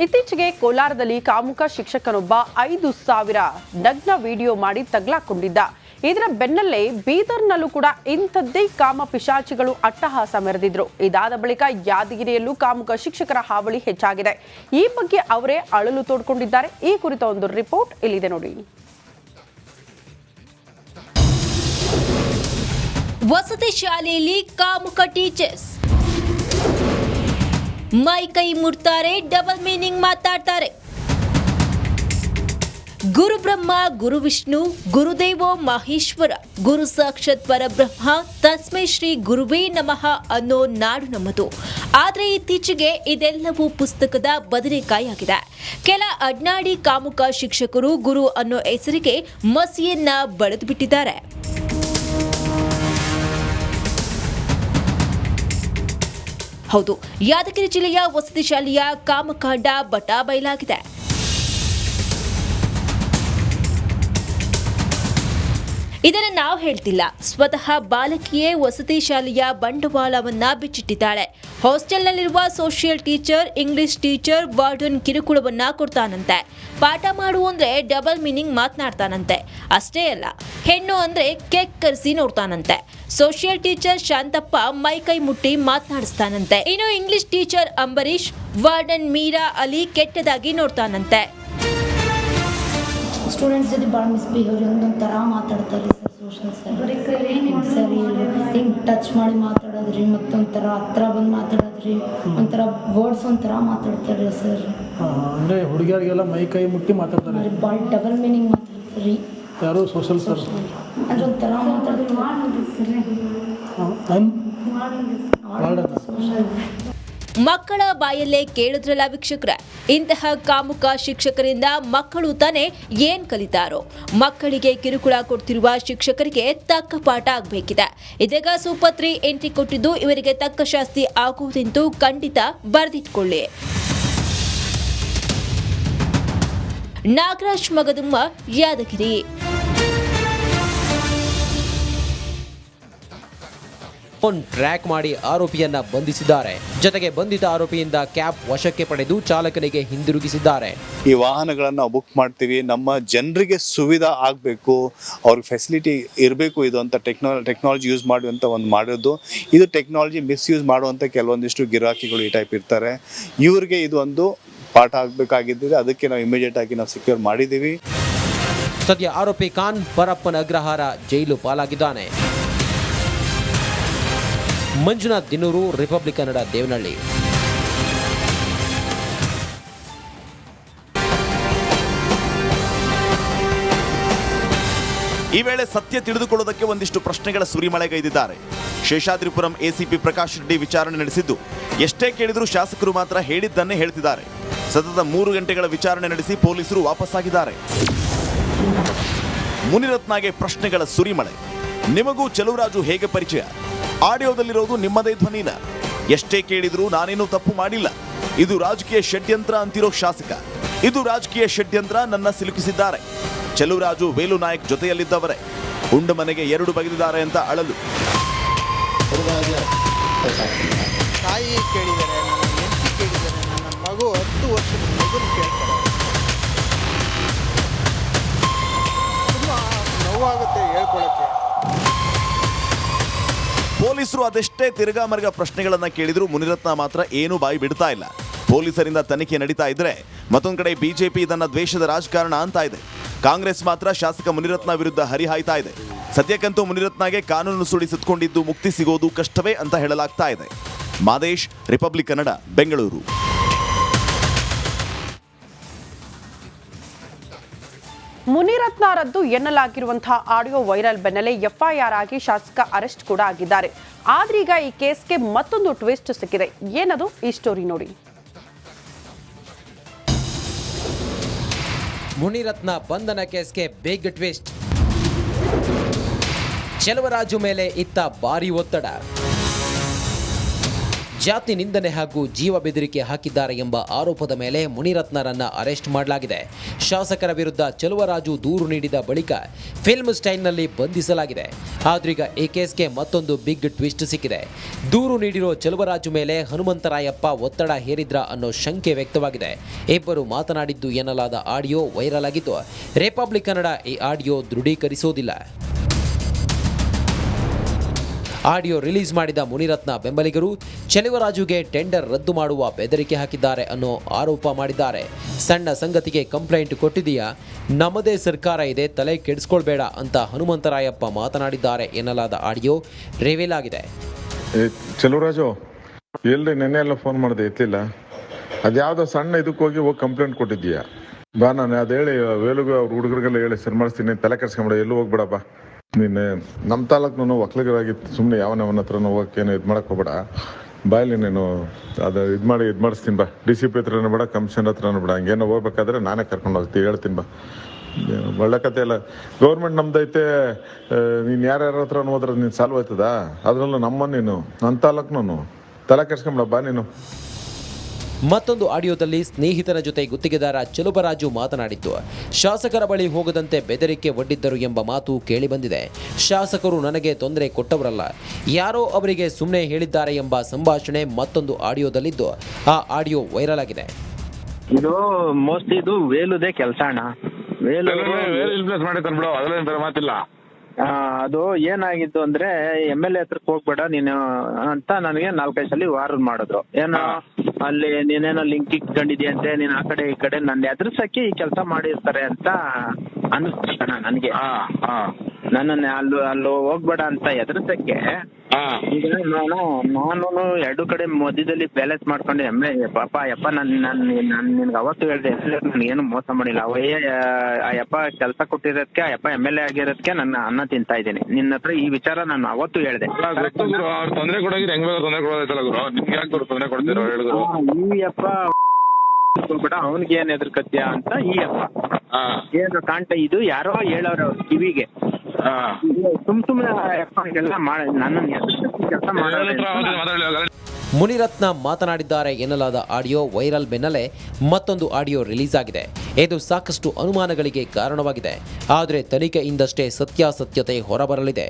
ಇತ್ತೀಚೆಗೆ ಕೋಲಾರದಲ್ಲಿ ಕಾಮುಕ ಶಿಕ್ಷಕನೊಬ್ಬ 5,000 ನಗ್ನ ವಿಡಿಯೋ ಮಾಡಿ ತಗಲಾಕೊಂಡಿದ್ದ. ಇದರ ಬೆನ್ನಲ್ಲೇ ಬೀದರ್ನಲ್ಲೂ ಕೂಡ ಇಂಥದ್ದೇ ಕಾಮ ಪಿಶಾಚಿಗಳು ಅಟ್ಟಹಾಸ ಮೆರೆದಿದ್ರು. ಇದಾದ ಬಳಿಕ ಯಾದಗಿರಿಯಲ್ಲೂ ಕಾಮುಕ ಶಿಕ್ಷಕರ ಹಾವಳಿ ಹೆಚ್ಚಾಗಿದೆ. ಈ ಬಗ್ಗೆ ಅವರೇ ಅಳಲು ತೋಡ್ಕೊಂಡಿದ್ದಾರೆ. ಈ ಕುರಿತ ಒಂದು ರಿಪೋರ್ಟ್ ಇಲ್ಲಿದೆ ನೋಡಿ. ವಸತಿ ಶಾಲೆಯಲ್ಲಿ ಕಾಮುಕ ಟೀಚರ್ಸ್ ಮೈ ಕೈ ಮುಟ್ತಾರೆ, ಡಬಲ್ ಮೀನಿಂಗ್ ಮಾತಾಡ್ತಾರೆ. ಗುರು ಬ್ರಹ್ಮ, ಗುರು ವಿಷ್ಣು, ಗುರುದೇವೋ ಮಹೇಶ್ವರ, ಗುರು ಸಾಕ್ಷಾತ್ ಪರಬ್ರಹ್ಮ, ತಸ್ಮೈ ಶ್ರೀ ಗುರುವೇ ನಮಃ ಅನ್ನೋ ನಾಡು ನಮ್ಮದು. ಆದರೆ ಇತ್ತೀಚೆಗೆ ಇದೆಲ್ಲವೂ ಪುಸ್ತಕದ ಬದನೆಕಾಯಾಗಿದೆ. ಕೆಲ ಅಡ್ನಾಡಿ ಕಾಮುಕ ಶಿಕ್ಷಕರು ಗುರು ಅನ್ನೋ ಹೆಸರಿಗೆ ಮಸಿಯನ್ನ ಬಳಿದು ಬಿಟ್ಟಿದ್ದಾರೆ. ಹೌದು, ಯಾದಗಿರಿ ಜಿಲ್ಲೆಯ ವಸತಿ ಶಾಲೆಯ ಕಾಮಕಾಂಡ ಬಟಾಬಯಲಾಗಿದೆ. ಇದನ್ನು ನಾವು ಹೇಳ್ತಿಲ್ಲ, ಸ್ವತಃ ಬಾಲಕಿಯೇ ವಸತಿ ಶಾಲೆಯ ಬಂಡವಾಳವನ್ನ ಬಿಚ್ಚಿಟ್ಟಿದ್ದಾಳೆ. ಹಾಸ್ಟೆಲ್ನಲ್ಲಿರುವ social teacher, English teacher, warden ಕಿರುಕುಳವನ್ನ ಕೊಡ್ತಾನಂತೆ. ಪಾಠ ಮಾಡು ಅಂದ್ರೆ ಡಬಲ್ ಮೀನಿಂಗ್ ಮಾತನಾಡ್ತಾನಂತೆ. ಅಷ್ಟೇ ಅಲ್ಲ, ಹೆಣ್ಣು ಅಂದ್ರೆ ಕೇಕ್ ಕರೆಸಿ ನೋಡ್ತಾನಂತೆ. ಸೋಷಿಯಲ್ ಟೀಚರ್ ಶಾಂತಪ್ಪ ಮೈ ಕೈ ಮುಟ್ಟಿ ಮಾತನಾಡಿಸ್ತಾನಂತೆ. ಇನ್ನು English teacher Ambareesh, warden Meera Ali ಕೆಟ್ಟದಾಗಿ ನೋಡ್ತಾನಂತೆ. ಸ್ಟೂಡೆಂಟ್ಸ್ ಜೊತೆ ಭಾಳ ಮಿಸ್ಬಿಹೇವ್ ಒಂದೊಂಥರ ಮಾತಾಡ್ತಾರೆ ಸರ್. ಸರಿ ಹಿಂಗೆ ಟಚ್ ಮಾಡಿ ಮಾತಾಡೋದ್ರಿ, ಮತ್ತೊಂಥರ ಹತ್ರ ಬಂದು ಮಾತಾಡೋದ್ರಿ, ಒಂಥರ ವರ್ಡ್ಸ್ ಒಂಥರ ಮಾತಾಡ್ತಾರೆ ಸರ್. ಅಂದರೆ ಹುಡುಗಿಯರಿಗೆಲ್ಲ ಮೈ ಕೈ ಮುಟ್ಟಿ ಮಾತಾಡ್ತಾರೆ, ಭಾಳ ಡಬಲ್ ಮೀನಿಂಗ್ ಮಾತಾಡ್ತಾರೆ. ಯಾರು ಸೋಷಲ್ ಸರ್ ಅಂದ್ರೆ ಒಂಥರ ಮಕ್ಕಳ ಬಾಯಲ್ಲೇ ಕೇಳಿದ್ರಲ್ಲ ವೀಕ್ಷಕರ, ಇಂತಹ ಕಾಮುಕ ಶಿಕ್ಷಕರಿಂದ ಮಕ್ಕಳು ತಾನೇ ಏನ್ ಕಲಿತಾರೋ. ಮಕ್ಕಳಿಗೆ ಕಿರುಕುಳ ಕೊಡ್ತಿರುವ ಶಿಕ್ಷಕರಿಗೆ ತಕ್ಕ ಪಾಠ ಆಗಬೇಕಿದೆ. ಇದೀಗ ಸೂಪರ್ 3 ಎಂಟ್ರಿ ಕೊಟ್ಟಿದ್ದು ಇವರಿಗೆ ತಕ್ಕ ಶಾಸ್ತಿ ಆಗುವುದೆಂದು ಖಂಡಿತ ಬರೆದಿಟ್ಕೊಳ್ಳಿ. ನಾಗರಾಜ್ ಮಗದುಮ್ಮ, ಯಾದಗಿರಿ. ಫೋನ್ ಟ್ರ್ಯಾಕ್ ಮಾಡಿ ಆರೋಪಿಯನ್ನ ಬಂಧಿಸಿದ್ದಾರೆ. ಜೊತೆಗೆ ಬಂಧಿತ ಆರೋಪಿಯಿಂದ ಕ್ಯಾಬ್ ವಶಕ್ಕೆ ಪಡೆದು ಚಾಲಕನಿಗೆ ಹಿಂದಿರುಗಿಸಿದ್ದಾರೆ. ಈ ವಾಹನಗಳನ್ನು ನಾವು ಬುಕ್ ಮಾಡ್ತೀವಿ, ನಮ್ಮ ಜನರಿಗೆ ಸುವಿಧಾ ಆಗಬೇಕು, ಅವ್ರಿಗೆ ಫೆಸಿಲಿಟಿ ಇರಬೇಕು ಇದು ಅಂತ ಟೆಕ್ನಾಲಜಿ ಯೂಸ್ ಮಾಡುವಂಥ ಒಂದು ಮಾಡೋದು. ಇದು ಟೆಕ್ನಾಲಜಿ ಮಿಸ್ಯೂಸ್ ಮಾಡುವಂಥ ಕೆಲವೊಂದಿಷ್ಟು ಗಿರಾಕಿಗಳು ಈ ಟೈಪ್ ಇರ್ತಾರೆ. ಇವ್ರಿಗೆ ಇದು ಒಂದು ಪಾಠ ಆಗಬೇಕಾಗಿದ್ದರೆ ಅದಕ್ಕೆ ನಾವು ಇಮಿಡಿಯೇಟ್ ಆಗಿ ನಾವು ಸೆಕ್ಯೂರ್ ಮಾಡಿದ್ದೀವಿ. ಸದ್ಯ ಆರೋಪಿ ಖಾನ್ ಪರಪ್ಪನ ಅಗ್ರಹಾರ ಜೈಲು ಪಾಲಾಗಿದ್ದಾನೆ. ಮಂಜುನಾಥ್ ದಿನೂರು, ರಿಪಬ್ಲಿಕ್ ಕನ್ನಡ, ದೇವನಹಳ್ಳಿ. ಈ ವೇಳೆ ಸತ್ಯ ತಿಳಿದುಕೊಳ್ಳುವುದಕ್ಕೆ ಒಂದಿಷ್ಟು ಪ್ರಶ್ನೆಗಳ ಸುರಿಮಳೆಗೈದಿದ್ದಾರೆ. ಶೇಷಾದ್ರಿಪುರಂ ಎಸಿಪಿ ಪ್ರಕಾಶ್ ರೆಡ್ಡಿ ವಿಚಾರಣೆ ನಡೆಸಿದ್ದು, ಎಷ್ಟೇ ಕೇಳಿದರೂ ಶಾಸಕರು ಮಾತ್ರ ಹೇಳಿದ್ದನ್ನೇ ಹೇಳ್ತಿದ್ದಾರೆ. ಸತತ 3 ಗಂಟೆಗಳ ವಿಚಾರಣೆ ನಡೆಸಿ ಪೊಲೀಸರು ವಾಪಸ್ಸಾಗಿದ್ದಾರೆ. ಮುನಿರತ್ನಗೆ ಪ್ರಶ್ನೆಗಳ ಸುರಿಮಳೆ. ನಿಮಗೂ ಚೆಲುವರಾಜು ಹೇಗೆ ಪರಿಚಯ? ಆಡಿಯೋದಲ್ಲಿರೋದು ನಿಮ್ಮದೇ ಧ್ವನಿನ. ಎಷ್ಟೇ ಕೇಳಿದರೂ ನಾನೇನೂ ತಪ್ಪು ಮಾಡಿಲ್ಲ, ಇದು ರಾಜಕೀಯ ಷಡ್ಯಂತ್ರ ಅಂತಿರೋ ಶಾಸಕ. ಇದು ರಾಜಕೀಯ ಷಡ್ಯಂತ್ರ, ನನ್ನ ಸಿಲುಕಿಸಿದ್ದಾರೆ. ಚೆಲುವರಾಜು, ವೇಲು ನಾಯಕ್ ಜೊತೆಯಲ್ಲಿದ್ದವರೇ. ಉಂಡ ಮನೆಗೆ 2 ಬಗೆದಿದ್ದಾರೆ ಅಂತ ಅಳಲು. ತಾಯಿ ಕೇಳಿದ್ದಾರೆ, ನನ್ನ ಹೆಂಡತಿ ಕೇಳಿದ್ದಾರೆ, ನನ್ನ ಮಗು 10 ವರ್ಷದ ಮಗುನ ಕೇಳ್ತಾರೆ. ತುಂಬ ನೋವಾಗುತ್ತೆ ಹೇಳ್ಕೊಳ್ಳೋಕ್ಕೆ. ಪೊಲೀಸರು ಅದೆಷ್ಟೇ ತಿರುಗಾಮರ್ಗ ಪ್ರಶ್ನೆಗಳನ್ನ ಕೇಳಿದ್ರು ಮುನಿರತ್ನ ಮಾತ್ರ ಏನೂ ಬಾಯಿ ಬಿಡ್ತಾ ಇಲ್ಲ. ಪೊಲೀಸರಿಂದ ತನಿಖೆ ನಡೀತಾ ಇದ್ರೆ ಮತ್ತೊಂದು ಕಡೆ ಬಿಜೆಪಿ ಇದನ್ನ ದ್ವೇಷದ ರಾಜಕಾರಣ ಅಂತ ಇದೆ. ಕಾಂಗ್ರೆಸ್ ಮಾತ್ರ ಶಾಸಕ ಮುನಿರತ್ನ ವಿರುದ್ಧ ಹರಿಹಾಯ್ತಾ ಇದೆ. ಸದ್ಯಕ್ಕಂತೂ ಮುನಿರತ್ನಗೆ ಕಾನೂನು ಸುಳಿ ಸುತ್ತಕೊಂಡಿದ್ದು ಮುಕ್ತಿ ಸಿಗೋದು ಕಷ್ಟವೇ ಅಂತ ಹೇಳಲಾಗ್ತಾ ಇದೆ. ಮಾದೇಶ್, ರಿಪಬ್ಲಿಕ್ ಕನ್ನಡ, ಬೆಂಗಳೂರು. ಮುನಿರತ್ನರದ್ದು ಎನ್ನಲಾಗಿರುವಂತಹ ಆಡಿಯೋ ವೈರಲ್ ಬೆನ್ನಲ್ಲೇ ಎಫ್ಐಆರ್ ಆಗಿ ಶಾಸಕ ಅರೆಸ್ಟ್ ಕೂಡ ಆಗಿದ್ದಾರೆ. ಆದ್ರೀಗ ಈ ಕೇಸ್ಗೆ ಮತ್ತೊಂದು ಟ್ವಿಸ್ಟ್ ಸಿಕ್ಕಿದೆ. ಏನದು? ಈ ಸ್ಟೋರಿ ನೋಡಿ. ಮುನಿರತ್ನ ಬಂಧನ ಕೇಸ್ಗೆ ಬಿಗ್ ಟ್ವಿಸ್ಟ್. ಚೆಲುವರಾಜು ಮೇಲೆ ಇತ್ತ ಭಾರಿ ಒತ್ತಡ. ಜಾತಿ ನಿಂದನೆ ಹಾಗೂ ಜೀವ ಬೆದರಿಕೆ ಹಾಕಿದ್ದಾರೆ ಎಂಬ ಆರೋಪದ ಮೇಲೆ ಮುನಿರತ್ನರನ್ನ ಅರೆಸ್ಟ್ ಮಾಡಲಾಗಿದೆ. ಶಾಸಕರ ವಿರುದ್ಧ ಚೆಲುವರಾಜು ದೂರು ನೀಡಿದ ಬಳಿಕ ಫಿಲ್ಮ್ ಸ್ಟೈಲ್ನಲ್ಲಿ ಬಂಧಿಸಲಾಗಿದೆ. ಆದ್ರೀಗ ಈ ಕೇಸ್ಗೆ ಮತ್ತೊಂದು ಬಿಗ್ ಟ್ವಿಸ್ಟ್ ಸಿಕ್ಕಿದೆ. ದೂರು ನೀಡಿರೋ ಚೆಲುವರಾಜು ಮೇಲೆ ಹನುಮಂತರಾಯಪ್ಪ ಒತ್ತಡ ಹೇರಿದ್ರ ಅನ್ನೋ ಶಂಕೆ ವ್ಯಕ್ತವಾಗಿದೆ. ಇಬ್ಬರು ಮಾತನಾಡಿದ್ದು ಎನ್ನಲಾದ ಆಡಿಯೋ ವೈರಲ್ ಆಗಿದ್ದು, ರಿಪಬ್ಲಿಕ್ ಕನ್ನಡ ಈ ಆಡಿಯೋ ದೃಢೀಕರಿಸೋದಿಲ್ಲ. ಆಡಿಯೋ ರಿಲೀಸ್ ಮಾಡಿದ ಮುನಿರತ್ನ ಬೆಂಬಲಿಗರು ಚೆಲುವರಾಜುಗೆ ಟೆಂಡರ್ ರದ್ದು ಮಾಡುವ ಬೆದರಿಕೆ ಹಾಕಿದ್ದಾರೆ ಅನ್ನೋ ಆರೋಪ ಮಾಡಿದ್ದಾರೆ. ಸಣ್ಣ ಸಂಗತಿಗೆ ಕಂಪ್ಲೇಂಟ್ ಕೊಟ್ಟಿದೆಯಾ, ನಮ್ಮದೇ ಸರ್ಕಾರ ಇದೆ, ತಲೆ ಕೆಡಿಸ್ಕೊಳ್ಬೇಡ ಅಂತ ಹನುಮಂತರಾಯಪ್ಪ ಮಾತನಾಡಿದ್ದಾರೆ ಎನ್ನಲಾದ ಆಡಿಯೋ ರಿವೀಲ್ ಆಗಿದೆ. ಚೆಲುವರಾಜು ಎಲ್ರಿ ನೆನ್ನೆ ಎಲ್ಲ ಫೋನ್ ಮಾಡಿದೆ, ಎತ್ತಲಿಲ್ಲ. ಅದ್ಯಾವುದೋ ಸಣ್ಣ ಇದಕ್ಕೆ ಹೋಗಿ ಕಂಪ್ಲೇಂಟ್ ಕೊಟ್ಟಿದ್ದೀಯಾ? ಬಾ, ನಾನು ಅದು ಹೇಳಿ ವೇಲುಗ ಅವ್ರ ಹುಡುಗರಿಗೆಲ್ಲ ಹೇಳಿ ಸರಿ ಮಾಡಿಸ್ತೀನಿ, ತಲೆ ಕೆಡ್ಸ್ಕೊಂಬೇಡ, ಎಲ್ಲೂ ಹೋಗ್ಬೇಡಪ್ಪ. ನೀನು ನಮ್ಮ ತಾಲೂಕು ಒಕ್ಕಲಿಗರಾಗಿತ್ತು, ಸುಮ್ಮನೆ ಯಾವನ ಹತ್ರನೂ ಹೋಗಕ್ಕೇನು ಇದು ಮಾಡಕ್ಕೆ ಹೋಗ್ಬೇಡ. ಬಾಯಲ್ಲಿ ನೀನು ಅದು ಇದು ಮಾಡಿಸ್ತೀನಿ ಬಾ. DCP ಹತ್ರನೂ ಬೇಡ, ಕಮಿಷನರ್ ಹತ್ರನೂ ಬೇಡ. ಹಂಗೇನೋ ಹೋಗ್ಬೇಕಾದ್ರೆ ನಾನೇ ಕರ್ಕೊಂಡು ಹೋಗ್ತೀನಿ, ಹೇಳ್ತೀನಿ ಬಾ. ಒಳ್ಳೆ ಕತೆ ಇಲ್ಲ. ಗೌರ್ಮೆಂಟ್ ನಮ್ದೈತೆ, ನೀನು ಯಾರ್ಯಾರ ಹತ್ರ ಹೋದ್ರೆ ನೀನು ಸಾಲ್ವ್ ಆಯ್ತದ? ಅದರಲ್ಲೂ ನಮ್ಮ ನೀನು ನನ್ನ ತಾಲೂಕು ತಲೆ ಕೆಡ್ಸ್ಕೊಂಬೇಡ, ಬಾ ನೀನು. ಮತ್ತೊಂದು ಆಡಿಯೋದಲ್ಲಿ ಸ್ನೇಹಿತನ ಜೊತೆ ಗುತ್ತಿಗೆದಾರ ಚೆಲುವರಾಜು ಮಾತನಾಡಿದ್ದು, ಶಾಸಕರ ಬಳಿ ಹೋಗದಂತೆ ಬೆದರಿಕೆ ಒಡ್ಡಿದ್ದರು ಎಂಬ ಮಾತು ಕೇಳಿಬಂದಿದೆ. ಶಾಸಕರು ನನಗೆ ತೊಂದರೆ ಕೊಟ್ಟವರಲ್ಲ, ಯಾರೋ ಅವರಿಗೆ ಸುಮ್ಮನೆ ಹೇಳಿದ್ದಾರೆ ಎಂಬ ಸಂಭಾಷಣೆ ಮತ್ತೊಂದು ಆಡಿಯೋದಲ್ಲಿದ್ದು, ಆ ಆಡಿಯೋ ವೈರಲ್ ಆಗಿದೆ. ಇದು ಮೋಸ್ಟ್ಲಿ ಇದು ವೇಲುದೇ ಕೆಲಸ ಅಣ್ಣ. ಮಾತಿಲ್ಲ. ಅದು ಏನಾಗಿತ್ತು ಅಂದ್ರೆ MLA ಹತ್ರಕ್ಕೆ ಹೋಗ್ಬೇಡ ನೀನು ಅಂತ ನನಗೆ 4-5 ಸಲ ವಾರ ಮಾಡಿದ್ರು. ಏನೋ ಅಲ್ಲಿ ನೀನೇನೋ ಲಿಂಕ್ ಇಟ್ಕೊಂಡಿದ್ಯಂತೆ, ನೀನ್ ಆ ಕಡೆ ಈ ಕಡೆ ನನ್ನ ಎದುರಿಸಕ್ಕೆ ಈ ಕೆಲಸ ಮಾಡಿರ್ತಾರೆ ಅಂತ ಅನಿಸ್ತಣ ನನಗೆ. ನನ್ನನ್ನ ಅಲ್ಲಿ ಹೋಗ್ಬೇಡ ಅಂತ ಎದುರಿಸಕ್ಕೆ ಈಗ ನಾನು ಎರಡು ಕಡೆ ಮಧ್ಯದಲ್ಲಿ ಬ್ಯಾಲೆನ್ಸ್ ಮಾಡ್ಕೊಂಡು ಯಪ್ಪ ನಾನು ನಿನ್ಗೆ ಅವತ್ತು ಹೇಳ್ದೆ, ನನ್ಗೇನು ಮೋಸ ಮಾಡಿಲ್ಲ. ಆ ಯಪ್ಪ ಕೆಲಸ ಕೊಟ್ಟಿರೋದಕ್ಕೆ, ಆ ಯಪ್ಪ MLA ಆಗಿರೋದಕ್ಕೆ ನನ್ನ ಅನ್ನ ತಿಂತಾ ಇದ್ದೀನಿ. ನಿನ್ನ ಹತ್ರ ಈ ವಿಚಾರ ನಾನು ಅವತ್ತು ಹೇಳ್ದೆ. ಈ ಯಪ್ಪ ಬಿಡ, ಅವನಿಗೆ ಏನ್ ಎದುರ್ಕತ್ಯ ಅಂತ ಈ ಯಪ್ಪ ಏನು ಕಾಂಟ, ಇದು ಯಾರೋ ಹೇಳವ್ರ ಅವ್ರ ಕಿವಿಗೆ. ಸುಮ್ನೆ ಮುನಿರತ್ನ ಮಾತನಾಡಿದ್ದಾರೆ ಎನ್ನಲಾದ ಆಡಿಯೋ ವೈರಲ್ ಬೆನ್ನಲ್ಲೇ ಮತ್ತೊಂದು ಆಡಿಯೋ ರಿಲೀಸ್ ಆಗಿದೆ. ಇದು ಸಾಕಷ್ಟು ಅನುಮಾನಗಳಿಗೆ ಕಾರಣವಾಗಿದೆ. ಆದರೆ ತನಿಖೆಯಿಂದಷ್ಟೇ ಸತ್ಯಾಸತ್ಯತೆ ಹೊರಬರಲಿದೆ.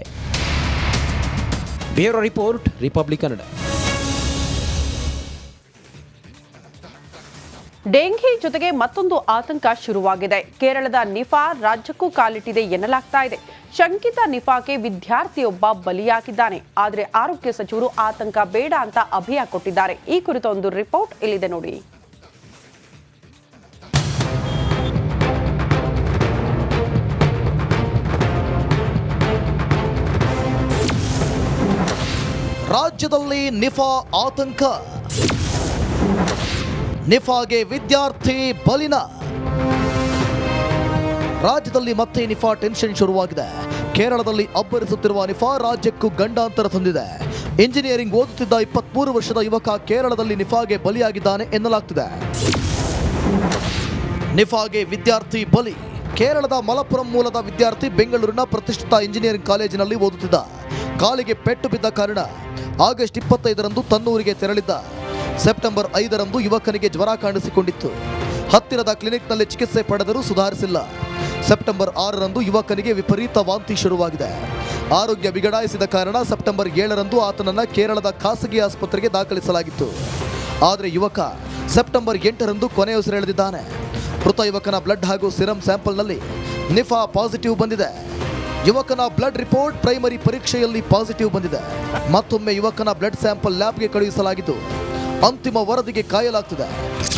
Bureau report, republic Kannada. Dengue ಜೊತೆಗೆ ಮತ್ತೊಂದು ಆತಂಕ ಶುರುವಾಗಿದೆ. ಕೇರಳದ ನಿಫಾ ರಾಜ್ಯಕ್ಕೂ ಕಾಲಿಟ್ಟಿದೆ ಎನ್ನಲಾಗ್ತಾ ಇದೆ. ಶಂಕಿತ ನಿಫಾಗೆ ವಿದ್ಯಾರ್ಥಿಯೊಬ್ಬ ಬಲಿಯಾಗಿದ್ದಾನೆ. ಆದರೆ ಆರೋಗ್ಯ ಸಚಿವರು ಆತಂಕ ಬೇಡ ಅಂತ ಅಭಯ ಕೊಟ್ಟಿದ್ದಾರೆ. ಈ ಕುರಿತ ಒಂದು ರಿಪೋರ್ಟ್ ಇಲ್ಲಿದೆ ನೋಡಿ. ರಾಜ್ಯದಲ್ಲಿ ನಿಫಾ ಆತಂಕ, ನಿಫಾಗೆ ವಿದ್ಯಾರ್ಥಿ ಬಲಿನ. ರಾಜ್ಯದಲ್ಲಿ ಮತ್ತೆ ನಿಫಾ ಟೆನ್ಷನ್ ಶುರುವಾಗಿದೆ. ಕೇರಳದಲ್ಲಿ ಅಬ್ಬರಿಸುತ್ತಿರುವ ನಿಫಾ ರಾಜ್ಯಕ್ಕೂ ಗಂಡಾಂತರ ತಂದಿದೆ. ಇಂಜಿನಿಯರಿಂಗ್ ಓದುತ್ತಿದ್ದ 23 ವರ್ಷದ ಯುವಕ ಕೇರಳದಲ್ಲಿ ನಿಫಾಗೆ ಬಲಿಯಾಗಿದ್ದಾನೆ ಎನ್ನಲಾಗ್ತಿದೆ. ನಿಫಾಗೆ ವಿದ್ಯಾರ್ಥಿ ಬಲಿ. ಕೇರಳದ ಮಲಪುರಂ ಮೂಲದ ವಿದ್ಯಾರ್ಥಿ ಬೆಂಗಳೂರಿನ ಪ್ರತಿಷ್ಠಿತ ಇಂಜಿನಿಯರಿಂಗ್ ಕಾಲೇಜಿನಲ್ಲಿ ಓದುತ್ತಿದ್ದ. ಕಾಲಿಗೆ ಪೆಟ್ಟು ಬಿದ್ದ ಕಾರಣ ಆಗಸ್ಟ್ 25ರಂದು ತನ್ನೂರಿಗೆ ತೆರಳಿದ್ದ. ಸೆಪ್ಟೆಂಬರ್ 5ರಂದು ಯುವಕನಿಗೆ ಜ್ವರ ಕಾಣಿಸಿಕೊಂಡಿತ್ತು. ಹತ್ತಿರದ ಕ್ಲಿನಿಕ್ನಲ್ಲಿ ಚಿಕಿತ್ಸೆ ಪಡೆದರೂ ಸುಧಾರಿಸಿಲ್ಲ. ಸೆಪ್ಟೆಂಬರ್ 6ರಂದು ಯುವಕನಿಗೆ ವಿಪರೀತ ವಾಂತಿ ಶುರುವಾಗಿದೆ. ಆರೋಗ್ಯ ಬಿಗಡಾಯಿಸಿದ ಕಾರಣ ಸೆಪ್ಟೆಂಬರ್ 7ರಂದು ಆತನನ್ನು ಕೇರಳದ ಖಾಸಗಿ ಆಸ್ಪತ್ರೆಗೆ ದಾಖಲಿಸಲಾಗಿತ್ತು. ಆದರೆ ಯುವಕ ಸೆಪ್ಟೆಂಬರ್ 8ರಂದು ಕೊನೆಯುಸಿರೆಳೆದಿದ್ದಾನೆ. ಮೃತ ಯುವಕನ ಬ್ಲಡ್ ಹಾಗೂ ಸಿರಮ್ ಸ್ಯಾಂಪಲ್ನಲ್ಲಿ ನಿಫಾ ಪಾಸಿಟಿವ್ ಬಂದಿದೆ. ಯುವಕನ ಬ್ಲಡ್ ರಿಪೋರ್ಟ್ ಪ್ರೈಮರಿ ಪರೀಕ್ಷೆಯಲ್ಲಿ ಪಾಸಿಟಿವ್ ಬಂದಿದೆ. ಮತ್ತೊಮ್ಮೆ ಯುವಕನ ಬ್ಲಡ್ ಸ್ಯಾಂಪಲ್ ಲ್ಯಾಬ್ಗೆ ಕಳುಹಿಸಲಾಗಿದ್ದು ಅಂತಿಮ ವರದಿಗೆ ಕಾಯಲಾಗ್ತಿದೆ.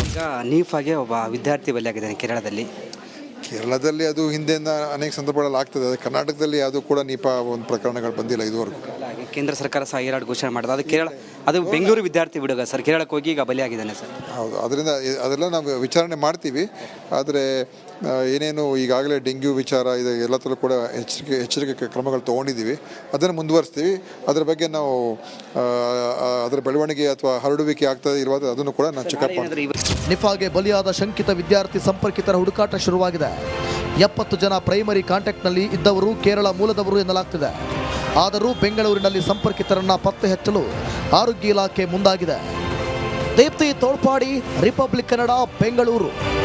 ಈಗ ನಿಫಾಗೆ ಒಬ್ಬ ವಿದ್ಯಾರ್ಥಿ ಬಲಿಯಾಗಿದ್ದಾನೆ ಕೇರಳದಲ್ಲಿ. ಅದು ಹಿಂದೆಯಿಂದ ಅನೇಕ ಸಂದರ್ಭಗಳಲ್ಲಿ ಆಗ್ತದೆ. ಕರ್ನಾಟಕದಲ್ಲಿ ಅದು ಕೂಡ ನಿಫಾ ಒಂದು ಪ್ರಕರಣಗಳು ಬಂದಿಲ್ಲ ಇದುವರೆಗೂ. ಕೇಂದ್ರ ಸರ್ಕಾರ ಸಹ ಏರಾಡ್ ಘೋಷಣೆ ಮಾಡಿದೆ. ಅದು ಕೇರಳ, ಅದು ಬೆಂಗಳೂರು ವಿದ್ಯಾರ್ಥಿ ಹುಡುಗ ಸರ್, ಕೇರಳಕ್ಕೆ ಹೋಗಿ ಈಗ ಬಲಿಯಾಗಿದ್ದಾನೆ ಸರ್. ಹೌದು, ಅದರಿಂದ ಅದೆಲ್ಲ ನಾವು ವಿಚಾರಣೆ ಮಾಡ್ತೀವಿ. ಆದರೆ ಏನೇನು ಈಗಾಗಲೇ ಡೆಂಗ್ಯೂ ವಿಚಾರ ಇದೆ ಎಲ್ಲದರಲ್ಲೂ ಕೂಡ ಎಚ್ಚರಿಕೆ ಕ್ರಮಗಳು ತೊಗೊಂಡಿದ್ದೀವಿ. ಅದನ್ನು ಮುಂದುವರಿಸ್ತೀವಿ. ಅದರ ಬಗ್ಗೆ ನಾವು ಅದರ ಬೆಳವಣಿಗೆ ಅಥವಾ ಹರಡುವಿಕೆ ಆಗ್ತದೆ ಇರುವಾಗ ಅದನ್ನು ಕೂಡ ನಾವು ಚೆಕಪ್ ಮಾಡ್ತೀವಿ. ನಿಫಾಗೆ ಬಲಿಯಾದ ಶಂಕಿತ ವಿದ್ಯಾರ್ಥಿ ಸಂಪರ್ಕಿತರ ಹುಡುಕಾಟ ಶುರುವಾಗಿದೆ. 70 ಜನ ಪ್ರೈಮರಿ ಕಾಂಟ್ಯಾಕ್ಟ್ನಲ್ಲಿ ಇದ್ದವರು ಕೇರಳ ಮೂಲದವರು ಎನ್ನಲಾಗ್ತಿದೆ. ಆದರೂ ಬೆಂಗಳೂರಿನಲ್ಲಿ ಸಂಪರ್ಕಿತರನ್ನ ಪತ್ತೆ ಹಚ್ಚಲು ಆರೋಗ್ಯ ಇಲಾಖೆ ಮುಂದಾಗಿದೆ. ದೀಪ್ತಿ ತೋಳ್ಪಾಡಿ, ರಿಪಬ್ಲಿಕ್ ಕನ್ನಡ, ಬೆಂಗಳೂರು.